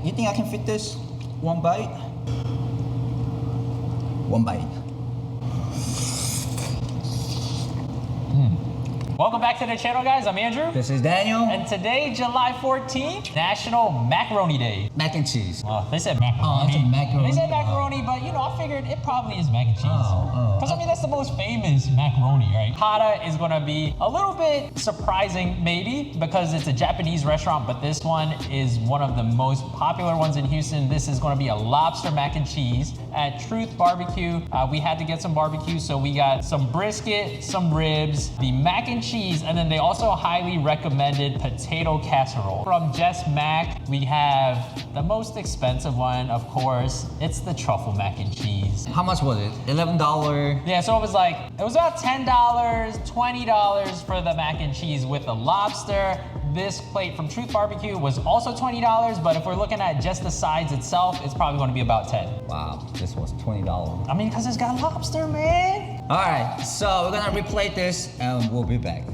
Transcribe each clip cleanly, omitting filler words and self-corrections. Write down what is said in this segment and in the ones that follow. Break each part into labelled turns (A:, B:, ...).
A: you think I can fit this? One bite? One bite.
B: Welcome back to the channel, guys. I'm Andrew.
A: This is Daniel.
B: And today, July 14th, National Macaroni Day.
A: Mac and cheese.
B: Well, they said macaroni.
A: Oh, it's a macaroni.
B: They said macaroni, but you know, I figured it probably is mac and cheese. Because I mean, that's the most famous macaroni, right? Kata is gonna be a little bit surprising, maybe, because it's a Japanese restaurant, but this one is one of the most popular ones in Houston. This is gonna be a lobster mac and cheese at Truth Barbecue. We had to get some barbecue, so we got some brisket, some ribs, the mac and cheese, and then they also highly recommended potato casserole. From Jus Mac, we have the most expensive one, of course. It's the truffle mac and cheese.
A: How much was it? $11?
B: Yeah, so it was about $10, $20 for the mac and cheese with the lobster. This plate from Truth Barbecue was also $20, but if we're looking at just the sides itself, it's probably gonna be about $10.
A: Wow, this was $20.
B: I mean, because it's got lobster, man.
A: All right, so we're gonna replate this and we'll be back.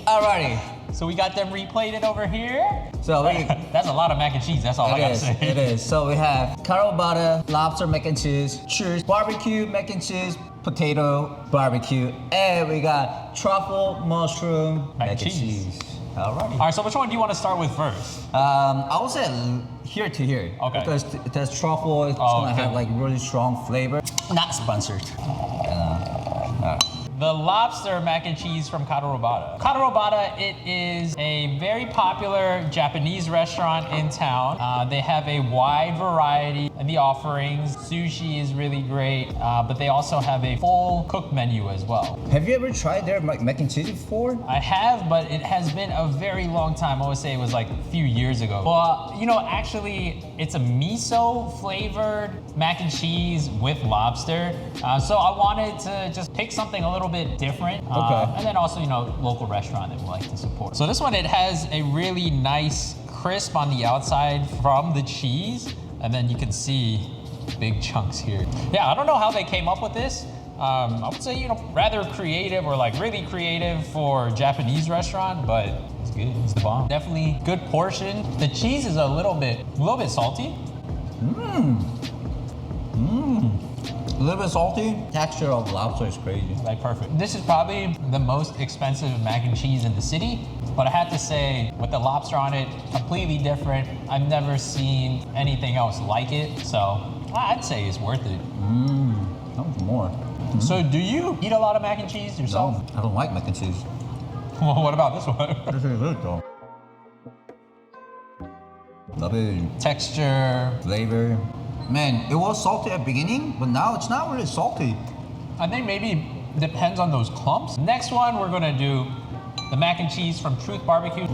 A: Alrighty.
B: So we got them replated over here.
A: So
B: that's a lot of mac and cheese, that's all I gotta say.
A: It is. So we have Kata Robata, lobster mac and cheese, Jus barbecue mac and cheese, potato barbecue, and we got truffle mushroom mac and cheese. Alrighty.
B: All right, so which one do you want to start with first?
A: I would say here to here.
B: Okay.
A: Because it has truffle, it's gonna have like really strong flavor. Not sponsored.
B: The lobster mac and cheese from Kata Robata. Kata Robata, it is a very popular Japanese restaurant in town. They have a wide variety in the offerings. Sushi is really great, but they also have a full cooked menu as well.
A: Have you ever tried their mac and cheese before?
B: I have, but it has been a very long time. I would say it was like a few years ago. Well, you know, actually, it's a miso flavored mac and cheese with lobster. So I wanted to just pick something a little bit different. And then also, you know, local restaurant that we like to support. So this one, it has a really nice crisp on the outside from the cheese. And then you can see big chunks here. Yeah, I don't know how they came up with this. I would say, you know, rather creative or like really creative for a Japanese restaurant, but it's good, it's the bomb. Definitely good portion. The cheese is a little bit salty.
A: A little bit salty. Texture of lobster is crazy.
B: Like perfect. This is probably the most expensive mac and cheese in the city, but I have to say, with the lobster on it, completely different. I've never seen anything else like it, so I'd say it's worth it.
A: That was more.
B: So do you eat a lot of mac and cheese yourself?
A: No, I don't like mac and cheese.
B: Well, what about this one?
A: This is good though. Love it.
B: Texture.
A: Flavor. Man, it was salty at the beginning, but now it's not really salty.
B: I think maybe depends on those clumps. Next one, we're gonna do the mac and cheese from Truth Barbecue.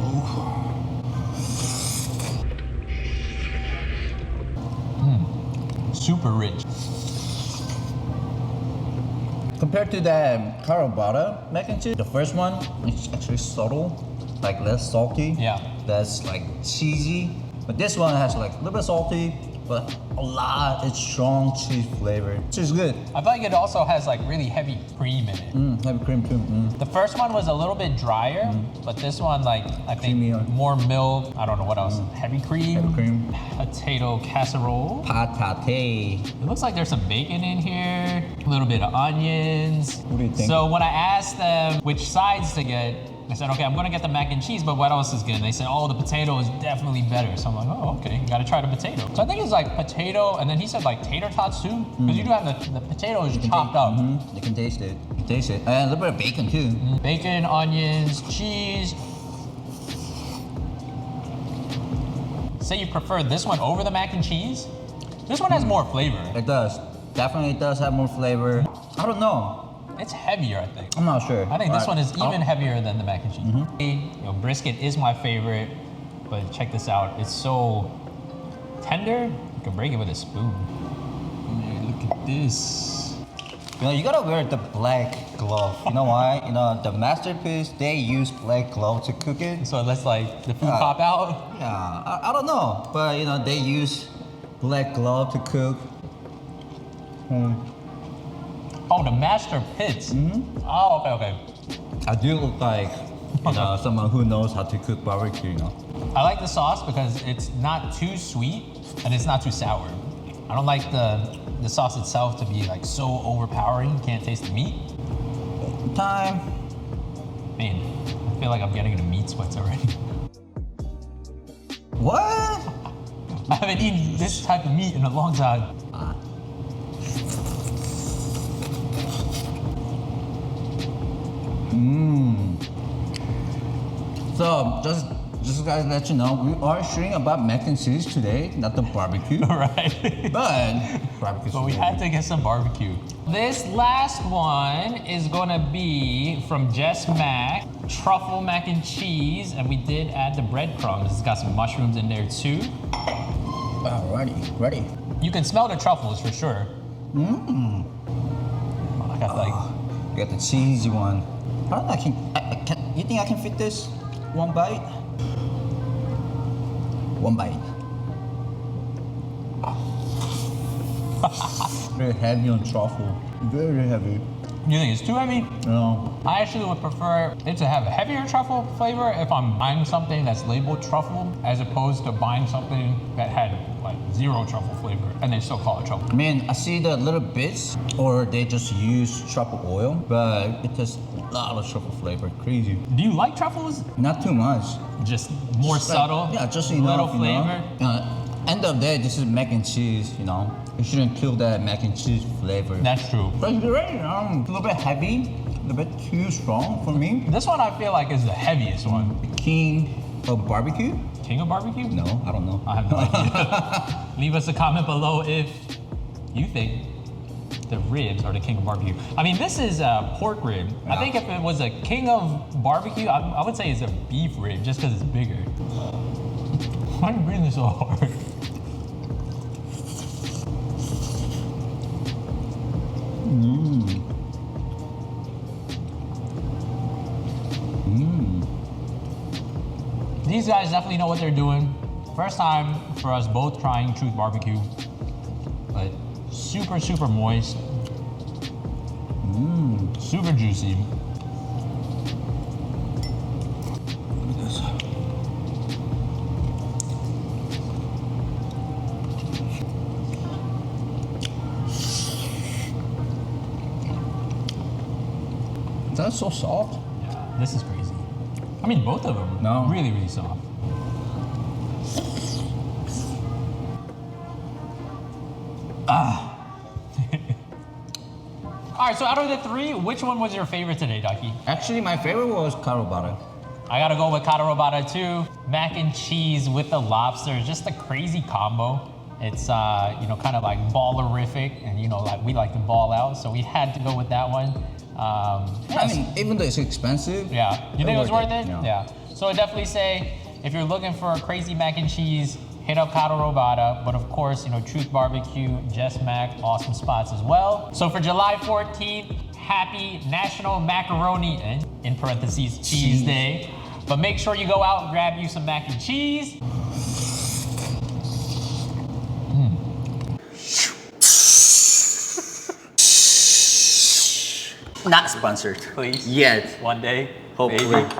B: Super rich.
A: Compared to the Kata Robata mac and cheese, the first one is actually subtle, like less salty.
B: Yeah.
A: That's like cheesy. But this one has like a little bit salty, but a lot, it's strong cheese flavor, which is good.
B: I feel like it also has like really heavy cream in it.
A: Heavy cream too.
B: The first one was a little bit drier, but this one, like, I think
A: Creamier.
B: more milk. I don't know what else. Heavy cream.
A: Heavy cream.
B: Potato casserole.
A: Patate.
B: It looks like there's some bacon in here, a little bit of onions.
A: What do you think?
B: So when I asked them which sides to get, I said, okay, I'm gonna get the mac and cheese, but what else is good? And they said, oh, the potato is definitely better. So I'm like, oh, okay, you gotta try the potato. So I think it's like potato, and then he said like tater tots too, because you do have the potatoes chopped up.
A: You can taste it. You can taste it. And a little bit of bacon too.
B: Bacon, onions, cheese. Say you prefer this one over the mac and cheese? This one has more flavor.
A: It does. Definitely does have more flavor. I don't know.
B: It's heavier, I think.
A: I'm not sure.
B: I think this one is even heavier than the mac and cheese. You know, brisket is my favorite, but check this out. It's so tender, you can break it with a spoon. Man, look at this.
A: You know, you gotta wear the black glove. You know why? You know, the masterpiece, they use black glove to cook it.
B: So let's like the food pop out?
A: Yeah, I don't know. But you know, they use black glove to cook.
B: Oh, the master pits. Oh, okay.
A: I do look like Someone who knows how to cook barbecue, you know.
B: I like the sauce because it's not too sweet and it's not too sour. I don't like the sauce itself to be like so overpowering, you can't taste the meat.
A: Time.
B: Man, I feel like I'm getting into meat sweats already.
A: What?
B: I haven't eaten this type of meat in a long time.
A: So just guys let you know, we are sharing about mac and cheese today, not the barbecue.
B: Right.
A: But barbecue.
B: But we had to get some barbecue. This last one is gonna be from Jus Mac, truffle mac and cheese, and we did add the breadcrumbs. It's got some mushrooms in there too.
A: Alrighty, ready.
B: You can smell the truffles for sure.
A: Mmm.
B: I got like,
A: You got the cheesy one. I don't know, I can, you think I can fit this? One bite? One bite. Very heavy on truffle. Very heavy.
B: you think it's too heavy?
A: No.
B: I actually would prefer it to have a heavier truffle flavor if I'm buying something that's labeled truffle, as opposed to buying something that had like zero truffle flavor and they still call it truffle.
A: I mean, I see the little bits, or they just use truffle oil, but it has a lot of truffle flavor. Crazy.
B: Do you like truffles?
A: Not too much.
B: Just more
A: Just like-
B: subtle?
A: yeah, just
B: little
A: enough,
B: flavor?
A: You know? End of the day, this is mac and cheese, you know. You shouldn't kill that mac and cheese flavor.
B: That's true.
A: But it's great, a little bit heavy, a little bit too strong for me.
B: This one I feel like is the heaviest one.
A: King of barbecue?
B: King of barbecue?
A: No, I don't know.
B: I have no idea. Leave us a comment below if you think the ribs are the king of barbecue. I mean, this is a pork rib. I
A: Yeah.
B: think if it was a king of barbecue, I would say it's a beef rib just because it's bigger. Why are you breathing so hard? These guys definitely know what they're doing. First time for us both trying Truth Barbecue, but super, super moist. Super juicy.
A: Look at this. That's so soft.
B: Yeah, this is crazy. I mean, both of them.
A: No.
B: Really, really soft. All right, so out of the three, which one was your favorite today, Ducky?
A: Actually, my favorite was Kata Robata.
B: I gotta go with Kata Robata too. Mac and cheese with the lobsters, just a crazy combo. It's you know, kind of like ballerific, and you know, like we like to ball out, so we had to go with that one.
A: I mean, even though it's expensive.
B: Yeah, you think it was worth it?
A: Yeah.
B: Yeah. So I definitely say if you're looking for a crazy mac and cheese, hit up Kata Robata. But of course, you know, Truth Barbecue, Jus Mac, awesome spots as well. So for July 14th, happy National Macaroni, and in parentheses, Cheese Day. But make sure you go out and grab you some mac and cheese.
A: Not sponsored.
B: Please.
A: Yet.
B: One day.
A: Hopefully.
B: maybe.